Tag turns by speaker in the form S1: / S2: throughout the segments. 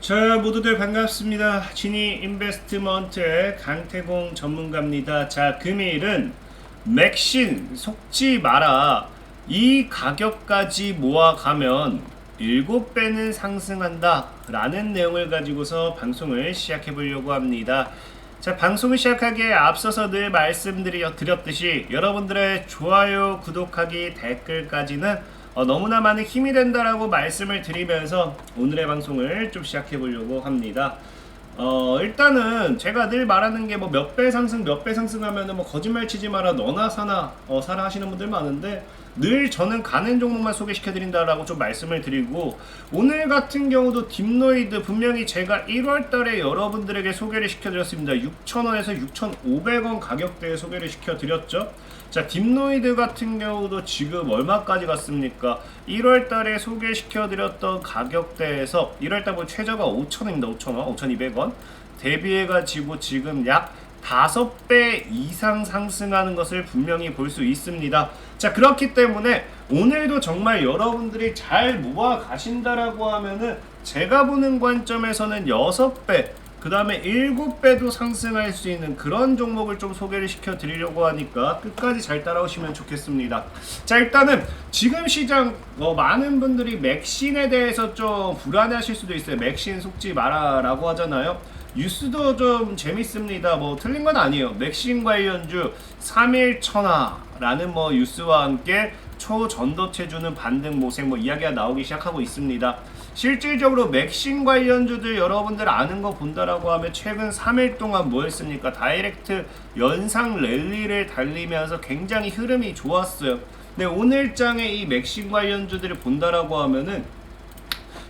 S1: 자, 모두들 반갑습니다. 지니 인베스트먼트의 강태공 전문가입니다. 자, 금일은 맥신 속지 마라. 이 가격까지 모아가면 7배는 상승한다 라는 내용을 가지고서 방송을 시작해 보려고 합니다. 자, 방송을 시작하기에 앞서서 늘 말씀드렸듯이 여러분들의 좋아요, 구독하기, 댓글까지는 너무나 많은 힘이 된다라고 말씀을 드리면서 오늘의 방송을 좀 시작해 보려고 합니다. 일단은 제가 늘 말하는 게 뭐 몇 배 상승 몇 배 상승하면은 뭐 거짓말 치지 마라 너나 사나 사라 하시는 분들 많은데, 늘 저는 가는 종목만 소개시켜 드린다라고 좀 말씀을 드리고, 오늘 같은 경우도 딥노이드 분명히 제가 1월 달에 여러분들에게 소개를 시켜 드렸습니다. 6,000원에서 6,500원 가격대에 소개를 시켜 드렸죠. 자, 딥노이드 같은 경우도 지금 얼마까지 갔습니까? 1월 달에 소개시켜 드렸던 가격대에서 1월 달보다 최저가 5,000원입니다. 5,000원, 5,200원 대비해 가지고 지금 약 5배 이상 상승하는 것을 분명히 볼 수 있습니다. 자, 그렇기 때문에 오늘도 정말 여러분들이 잘 모아 가신다라고 하면은 제가 보는 관점에서는 6배, 그 다음에 7배도 상승할 수 있는 그런 종목을 좀 소개를 시켜 드리려고 하니까 끝까지 잘 따라오시면 좋겠습니다. 자, 일단은 지금 시장 많은 분들이 맥신에 대해서 좀 불안해하실 수도 있어요. 맥신 속지 마라 라고 하잖아요. 뉴스도 좀 재밌습니다. 뭐 틀린 건 아니에요. 맥신 관련주 3일 천하라는 뭐 뉴스와 함께 초전도체 주는 반등 모색 뭐 이야기가 나오기 시작하고 있습니다. 실질적으로 맥신 관련주들 여러분들 아는 거 본다라고 하면 최근 3일 동안 뭐 했습니까? 다이렉트 연상 랠리를 달리면서 굉장히 흐름이 좋았어요. 근데 오늘장에 이 맥신 관련주들을 본다라고 하면은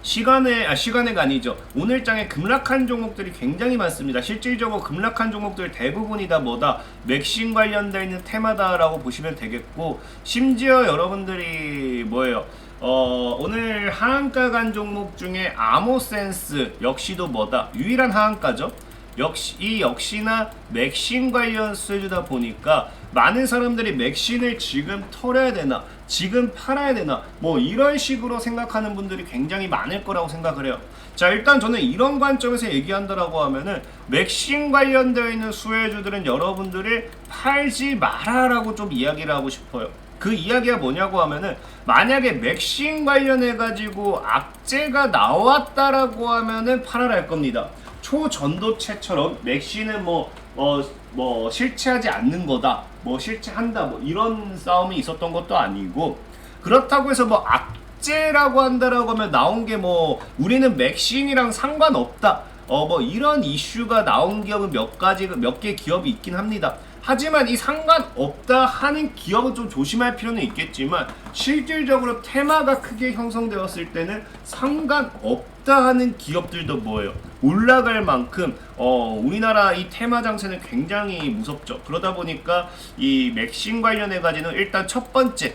S1: 시간에가 아니죠. 오늘장에 급락한 종목들이 굉장히 많습니다. 실질적으로 급락한 종목들 대부분이 다 뭐다? 맥신 관련되어 있는 테마다라고 보시면 되겠고, 심지어 여러분들이 뭐예요? 오늘 하한가 간 종목 중에 아모센스 역시도 뭐다? 유일한 하한가죠. 역시나 맥신 관련 수혜주다 보니까 많은 사람들이 맥신을 지금 털어야 되나, 지금 팔아야 되나, 뭐 이런 식으로 생각하는 분들이 굉장히 많을 거라고 생각을 해요. 자, 일단 저는 이런 관점에서 얘기한다라고 하면은 맥신 관련되어 있는 수혜주들은 여러분들이 팔지 마라라고 좀 이야기를 하고 싶어요. 그 이야기가 뭐냐고 하면은, 만약에 맥신 관련해 가지고 악재가 나왔다라고 하면은 팔아라 할 겁니다. 초전도체처럼 맥신은 뭐 실체하지 않는 거다, 뭐 실체한다, 뭐 이런 싸움이 있었던 것도 아니고, 그렇다고 해서 뭐 악재라고 한다라고 하면 나온 게 뭐 우리는 맥신이랑 상관없다, 뭐 이런 이슈가 나온 기업은 몇 개 기업이 있긴 합니다. 하지만 이 상관없다 하는 기업은 좀 조심할 필요는 있겠지만, 실질적으로 테마가 크게 형성되었을 때는 상관없다 하는 기업들도 뭐예요? 올라갈 만큼 우리나라 이 테마 장세는 굉장히 무섭죠. 그러다 보니까 이 맥신 관련해 가지고는 일단 첫 번째,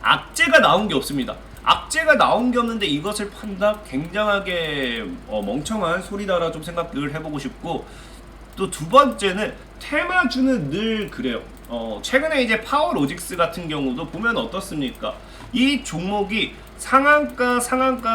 S1: 악재가 나온 게 없습니다. 악재가 나온 게 없는데 이것을 판다? 굉장하게 멍청한 소리다라 좀 생각을 해보고 싶고, 또 두 번째는 테마주는 늘 그래요. 최근에 이제 파워로직스 같은 경우도 보면 어떻습니까? 이 종목이 상한가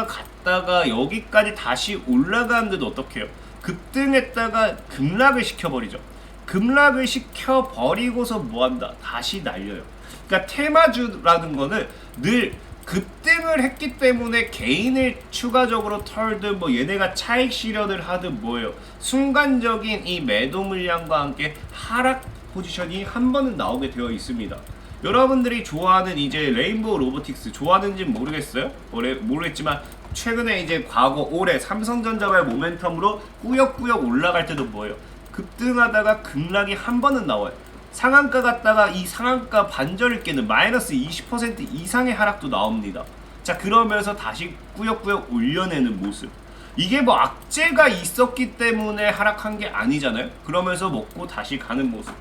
S1: 갔다가 여기까지 다시 올라가는데도 어떻게 해요? 급등했다가 급락을 시켜버리죠. 급락을 시켜버리고서 뭐한다? 다시 날려요. 그러니까 테마주라는 거는 늘 급등을 했기 때문에 개인을 추가적으로 털든 뭐 얘네가 차익 실현을 하든 뭐예요, 순간적인 이 매도 물량과 함께 하락 포지션이 한 번은 나오게 되어 있습니다. 여러분들이 좋아하는 이제 레인보우 로보틱스 좋아하는지 모르겠어요. 모르겠지만 최근에 이제 과거 올해 삼성전자발 모멘텀으로 꾸역꾸역 올라갈 때도 뭐예요, 급등하다가 급락이 한 번은 나와요. 상한가 갔다가 이 상한가 반절을 깨는 마이너스 20% 이상의 하락도 나옵니다. 자, 그러면서 다시 꾸역꾸역 올려내는 모습. 이게 뭐 악재가 있었기 때문에 하락한 게 아니잖아요. 그러면서 먹고 다시 가는 모습.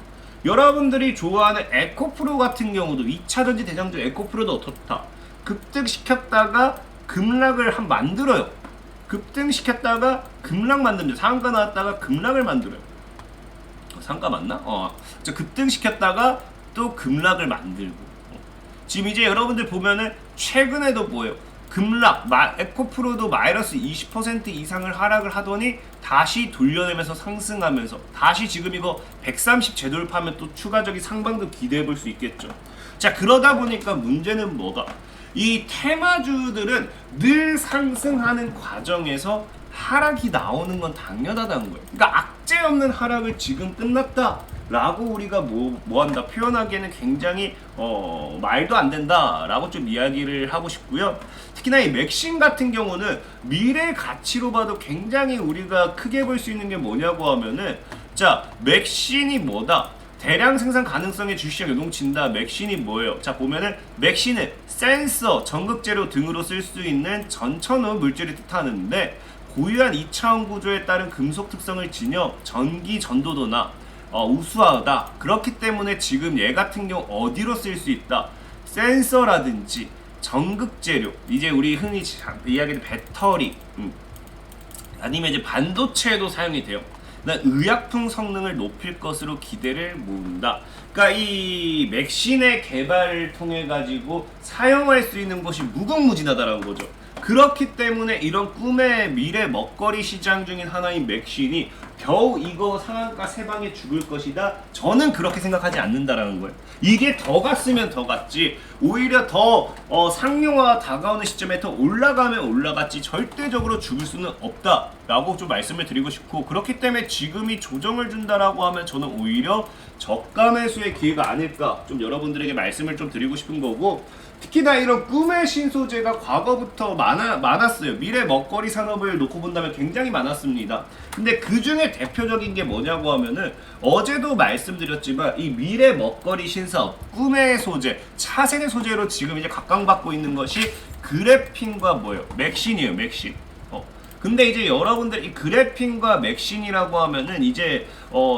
S1: 여러분들이 좋아하는 에코프로 같은 경우도 2차전지 대장주 에코프로도 어떻다? 급등시켰다가 급락을 만들어요. 급등시켰다가 급락 만듭니다. 상한가 나왔다가 급락을 만들어요. 상가 맞나? 급등시켰다가 또 급락을 만들고. 지금 이제 여러분들 보면은 최근에도 뭐예요? 급락, 에코프로도 마이너스 20% 이상을 하락을 하더니 다시 돌려내면서 상승하면서 다시 지금 이거 130 재돌파하면 또 추가적인 상방도 기대해 볼 수 있겠죠. 자, 그러다 보니까 문제는 뭐가? 이 테마주들은 늘 상승하는 과정에서 하락이 나오는 건 당연하다는 거예요. 그러니까 악재 없는 하락을 지금 끝났다라고 우리가 뭐한다 표현하기에는 굉장히 말도 안 된다라고 좀 이야기를 하고 싶고요. 특히나 이 맥신 같은 경우는 미래 가치로 봐도 굉장히 우리가 크게 볼 수 있는 게 뭐냐고 하면은, 자, 맥신이 뭐다? 대량 생산 가능성의 주시장 요동친다. 맥신이 뭐예요? 자, 보면은 맥신은 센서, 전극재료 등으로 쓸 수 있는 전천후 물질을 뜻하는데, 고유한 2차원 구조에 따른 금속 특성을 지녀 전기 전도도나 우수하다. 그렇기 때문에 지금 얘 같은 경우 어디로 쓸 수 있다? 센서라든지 전극재료, 이제 우리 흔히 이야기하는 배터리, 아니면 이제 반도체에도 사용이 돼요. 의약품 성능을 높일 것으로 기대를 모은다. 그러니까 이 맥신의 개발을 통해 가지고 사용할 수 있는 것이 무궁무진하다라는 거죠. 그렇기 때문에 이런 꿈의 미래 먹거리 시장 중인 하나인 맥신이 겨우 이거 상한가 세 방에 죽을 것이다. 저는 그렇게 생각하지 않는다라는 거예요. 이게 더 갔으면 더 갔지, 오히려 더 상용화가 다가오는 시점에 더 올라가면 올라갔지 절대적으로 죽을 수는 없다라고 좀 말씀을 드리고 싶고, 그렇기 때문에 지금이 조정을 준다라고 하면 저는 오히려 저가 매수의 기회가 아닐까 좀 여러분들에게 말씀을 좀 드리고 싶은 거고, 특히나 이런 꿈의 신소재가 과거부터 많았어요. 미래 먹거리 산업을 놓고 본다면 굉장히 많았습니다. 근데 그 중에 대표적인 게 뭐냐고 하면은, 어제도 말씀드렸지만 이 미래 먹거리 신사업, 꿈의 소재, 차세대 소재로 지금 이제 각광받고 있는 것이 그래핀과 뭐예요? 맥신이에요, 맥신. 근데 이제 여러분들 이 그래핀과 맥신이라고 하면은 이제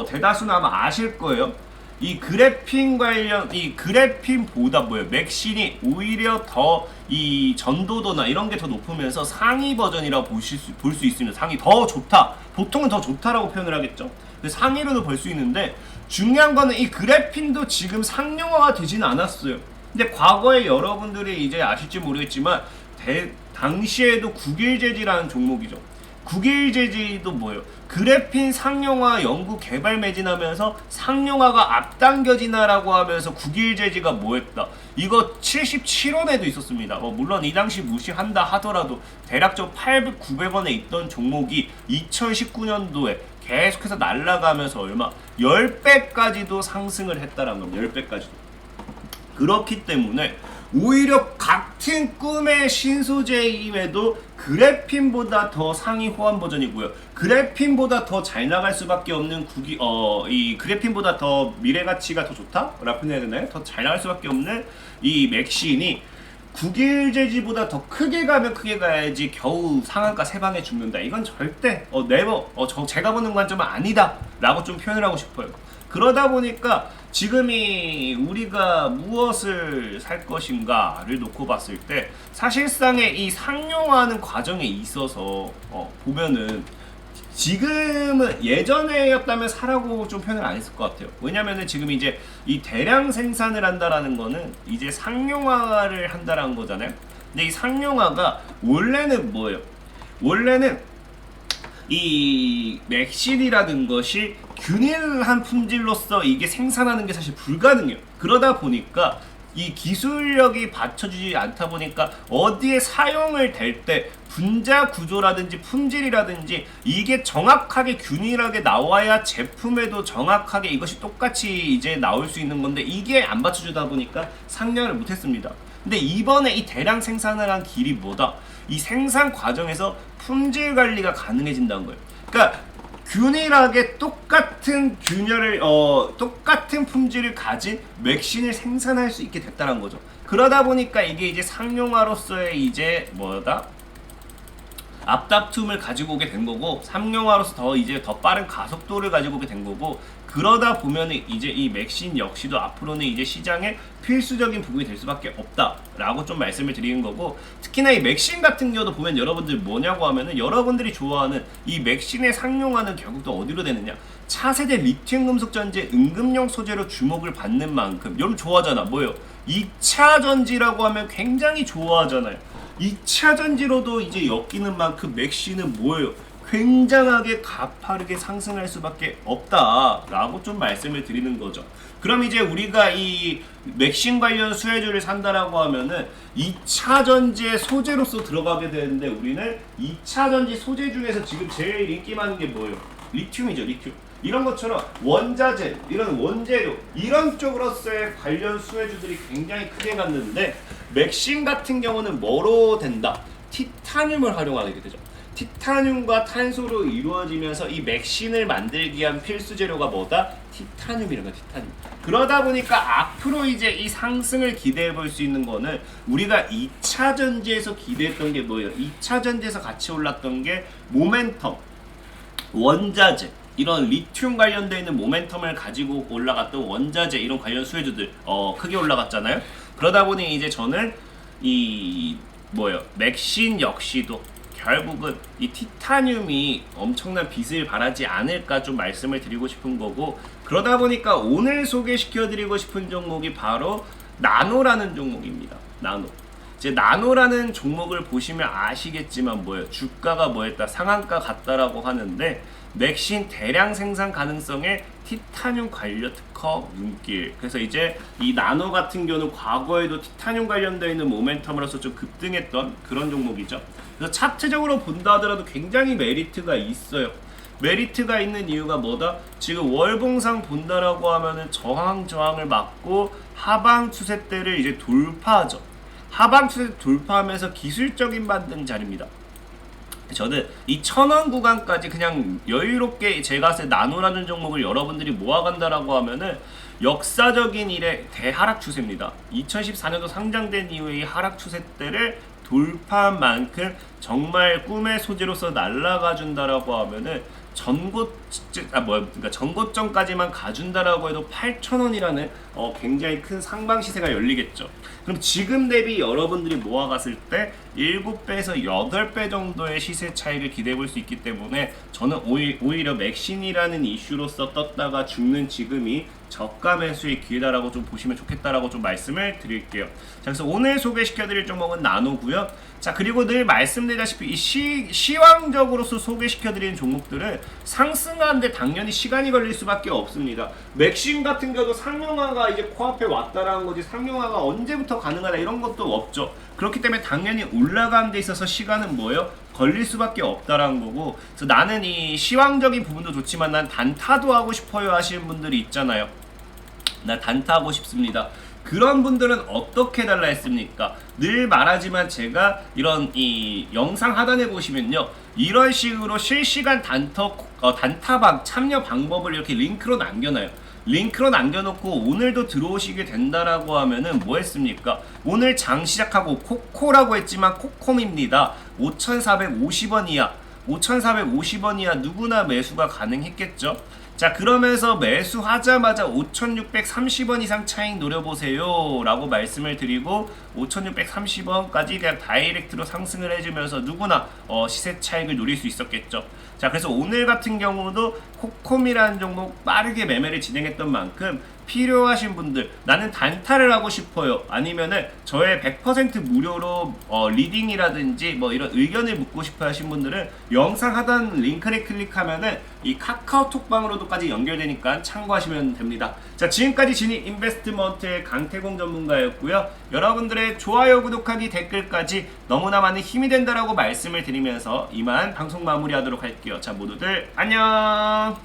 S1: 대다수는 아마 아실 거예요. 이 그래핀 관련, 이 그래핀보다 뭐예요? 맥신이 오히려 더 이 전도도나 이런 게 더 높으면서 상위 버전이라고 볼 수 있습니다. 상위 더 좋다. 보통은 더 좋다라고 표현을 하겠죠. 근데 상위로도 볼 수 있는데, 중요한 거는 이 그래핀도 지금 상용화가 되지는 않았어요. 근데 과거에 여러분들이 이제 아실지 모르겠지만 당시에도 국일재지라는 종목이죠. 국일재지도 뭐예요? 그래핀 상용화 연구 개발 매진하면서 상용화가 앞당겨지나라고 하면서 국일재지가 뭐했다? 이거 77원에도 있었습니다. 물론 이 당시 무시한다 하더라도 대략적 800, 900원에 있던 종목이 2019년도에 계속해서 날아가면서 얼마? 10배까지도 상승을 했다라는 겁니다. 10배까지도. 그렇기 때문에 오히려 같은 꿈의 신소재임에도 그래핀보다 더 상위 호환 버전이고요. 그래핀보다 더 잘 나갈 수밖에 없는 이 그래핀보다 더 미래 가치가 더 좋다? 라고 해야 되나요? 더 잘 나갈 수밖에 없는 이 맥신이 국일재지보다 더 크게 가면 크게 가야지 겨우 상한가 세 방에 죽는다. 이건 절대 제가 보는 관점은 아니다 라고 좀 표현을 하고 싶어요. 그러다 보니까 지금이 우리가 무엇을 살 것인가를 놓고 봤을 때, 사실상의 이 상용화하는 과정에 있어서 보면은 지금은 예전에였다면 사라고 좀 표현을 안 했을 것 같아요. 왜냐면은 지금 이제 이 대량 생산을 한다라는 거는 이제 상용화를 한다라는 거잖아요. 근데 이 상용화가 원래는 뭐예요? 원래는 이 맥신이라는 것이 균일한 품질로서 이게 생산하는 게 사실 불가능해요. 그러다 보니까 이 기술력이 받쳐주지 않다 보니까 어디에 사용을 될 때 분자 구조라든지 품질이라든지 이게 정확하게 균일하게 나와야 제품에도 정확하게 이것이 똑같이 이제 나올 수 있는 건데, 이게 안 받쳐주다 보니까 상용을 못했습니다. 근데 이번에 이 대량 생산을 한 길이 뭐다? 이 생산 과정에서 품질 관리가 가능해진다는 거예요. 그러니까 균일하게 똑같은 똑같은 품질을 가진 맥신을 생산할 수 있게 됐다는 거죠. 그러다 보니까 이게 이제 상용화로서의 이제 앞다툼을 가지고 오게 된 거고, 상용화로서 더 빠른 가속도를 가지고 오게 된 거고, 그러다 보면 이제 이 맥신 역시도 앞으로는 이제 시장의 필수적인 부분이 될 수밖에 없다라고 좀 말씀을 드리는 거고, 특히나 이 맥신 같은 경우도 보면 여러분들 뭐냐고 하면은, 여러분들이 좋아하는 이 맥신의 상용화는 결국 또 어디로 되느냐? 차세대 리튬 금속 전지의 응급용 소재로 주목을 받는 만큼 여러분 좋아하잖아. 뭐예요? 2차 전지라고 하면 굉장히 좋아하잖아요. 2차 전지로도 이제 엮이는 만큼 맥시는 뭐예요? 굉장하게 가파르게 상승할 수밖에 없다라고 좀 말씀을 드리는 거죠. 그럼 이제 우리가 이 맥신 관련 수혜주를 산다라고 하면은 2차 전지의 소재로서 들어가게 되는데, 우리는 2차 전지 소재 중에서 지금 제일 인기 많은 게 뭐예요? 리튬이죠, 리튬. 이런 것처럼 원자재, 이런 원재료, 이런 쪽으로서의 관련 수혜주들이 굉장히 크게 갔는데, 맥신 같은 경우는 뭐로 된다? 티타늄을 활용하게 되죠. 티타늄과 탄소로 이루어지면서 이 맥신을 만들기 위한 필수 재료가 뭐다? 티타늄이라는 거야, 티타늄. 그러다 보니까 앞으로 이제 이 상승을 기대해 볼 수 있는 거는, 우리가 2차 전지에서 기대했던 게 뭐예요? 2차 전지에서 같이 올랐던 게 모멘텀, 원자재, 이런 리튬 관련되어 있는 모멘텀을 가지고 올라갔던 원자재, 이런 관련 수혜주들 크게 올라갔잖아요. 그러다 보니 이제 저는 이 맥신 역시도 결국은 이 티타늄이 엄청난 빚을 발하지 않을까 좀 말씀을 드리고 싶은 거고, 그러다 보니까 오늘 소개시켜 드리고 싶은 종목이 바로 나노라는 종목입니다. 나노. 이제 나노라는 종목을 보시면 아시겠지만 주가가 뭐였다? 상한가 같다라고 하는데, 맥신 대량 생산 가능성의 티타늄 관련 특허 눈길. 그래서 이제 이 나노 같은 경우는 과거에도 티타늄 관련되어 있는 모멘텀으로서 좀 급등했던 그런 종목이죠. 그래서 차트적으로 본다 하더라도 굉장히 메리트가 있어요. 메리트가 있는 이유가 뭐다? 지금 월봉상 본다라고 하면은 저항을 막고 하방 추세대를 이제 돌파하죠. 하방 추세 돌파하면서 기술적인 반등 자리입니다. 저는 이 1000원 구간까지 그냥 여유롭게 제가 봤을 때 나노라는 종목을 여러분들이 모아간다라고 하면은 역사적인 일의 대하락 추세입니다. 2014년도 상장된 이후에 이 하락 추세대를 돌파한 만큼 정말 꿈의 소재로서 날아가 준다라고 하면은 그러니까 전고점까지만 가준다라고 해도 8,000원이라는 굉장히 큰 상방 시세가 열리겠죠. 그럼 지금 대비 여러분들이 모아갔을 때 7배에서 8배 정도의 시세 차이를 기대해 볼 수 있기 때문에, 저는 오히려 맥신이라는 이슈로서 떴다가 죽는 지금이 저가 매수의 기회다라고 좀 보시면 좋겠다라고 좀 말씀을 드릴게요. 자, 그래서 오늘 소개시켜 드릴 종목은 나노고요. 자, 그리고 늘 말씀드리다시피 이 시황적으로서 소개시켜 드리는 종목들은 상승하는데 당연히 시간이 걸릴 수밖에 없습니다. 맥신 같은 경우도 상용화가 이제 코앞에 왔다라는 거지, 상용화가 언제부터 가능하다 이런 것도 없죠. 그렇기 때문에 당연히 올라가는 데 있어서 시간은 걸릴 수밖에 없다라는 거고, 그래서 나는 이 시황적인 부분도 좋지만 난 단타도 하고 싶어요 하시는 분들이 있잖아요. 나 단타하고 싶습니다. 그런 분들은 어떻게 달라 했습니까? 늘 말하지만 제가 이런 이 영상 하단에 보시면요, 이런 식으로 실시간 단타방 참여 방법을 이렇게 링크로 남겨놔요. 링크로 남겨놓고 오늘도 들어오시게 된다라고 하면은 뭐 했습니까? 오늘 장 시작하고 코코라고 했지만 코콤입니다. 5,450원 이하, 5,450원 이하 누구나 매수가 가능했겠죠. 자, 그러면서 매수하자마자 5,630원 이상 차익 노려보세요 라고 말씀을 드리고, 5,630원까지 그냥 다이렉트로 상승을 해주면서 누구나 시세 차익을 노릴 수 있었겠죠. 자, 그래서 오늘 같은 경우도 코콤이라는 종목 빠르게 매매를 진행했던 만큼, 필요하신 분들, 나는 단타를 하고 싶어요, 아니면은 저의 100% 무료로 리딩이라든지 이런 의견을 묻고 싶어 하신 분들은 영상 하단 링크를 클릭하면은 이 카카오톡방으로도까지 연결되니까 참고하시면 됩니다. 자, 지금까지 진입 인베스트먼트의 강태공 전문가였고요. 여러분들의 좋아요, 구독하기, 댓글까지 너무나 많은 힘이 된다라고 말씀을 드리면서 이만 방송 마무리하도록 할게요. 자, 모두들 안녕.